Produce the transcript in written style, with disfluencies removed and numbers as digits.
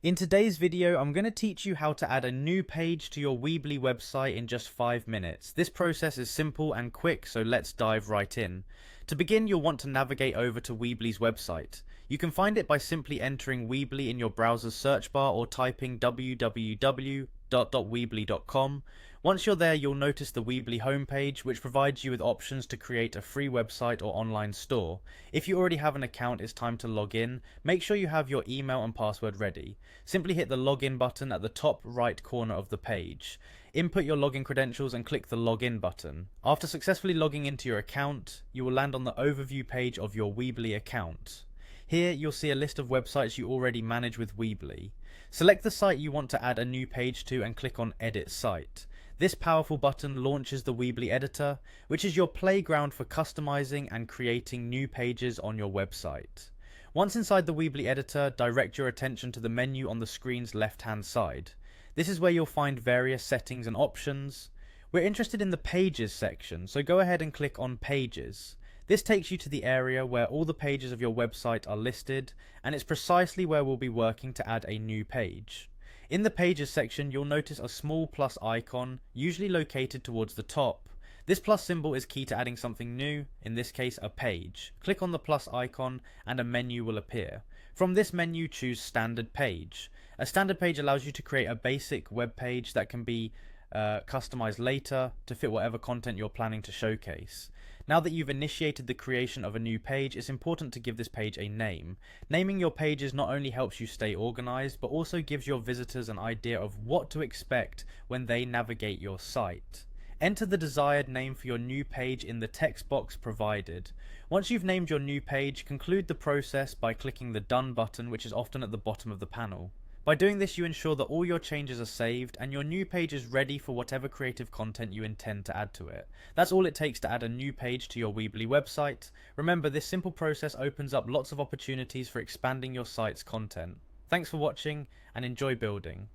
In today's video, I'm going to teach you how to add a new page to your Weebly website in just 5 minutes. This process is simple and quick, so let's dive right in. To begin, you'll want to navigate over to Weebly's website. You can find it by simply entering Weebly in your browser's search bar or typing www.weebly.com. Once you're there, you'll notice the Weebly homepage, which provides you with options to create a free website or online store. If you already have an account, it's time to log in. Make sure you have your email and password ready. Simply hit the login button at the top right corner of the page. Input your login credentials and click the login button. After successfully logging into your account, you will land on the overview page of your Weebly account. Here you'll see a list of websites you already manage with Weebly. Select the site you want to add a new page to and click on Edit Site. This powerful button launches the Weebly editor, which is your playground for customizing and creating new pages on your website. Once inside the Weebly editor, direct your attention to the menu on the screen's left-hand side. This is where you'll find various settings and options. We're interested in the Pages section, so go ahead and click on Pages. This takes you to the area where all the pages of your website are listed, and it's precisely where we'll be working to add a new page. In the Pages section, you'll notice a small plus icon, usually located towards the top. This plus symbol is key to adding something new, in this case a page. Click on the plus icon and a menu will appear. From this menu, choose Standard Page. A standard page allows you to create a basic web page that can be customized later to fit whatever content you're planning to showcase. Now that you've initiated the creation of a new page, it's important to give this page a name. Naming your pages not only helps you stay organized, but also gives your visitors an idea of what to expect when they navigate your site. Enter the desired name for your new page in the text box provided. Once you've named your new page, conclude the process by clicking the Done button, which is often at the bottom of the panel. By doing this, you ensure that all your changes are saved and your new page is ready for whatever creative content you intend to add to it. That's all it takes to add a new page to your Weebly website. Remember, this simple process opens up lots of opportunities for expanding your site's content. Thanks for watching and enjoy building.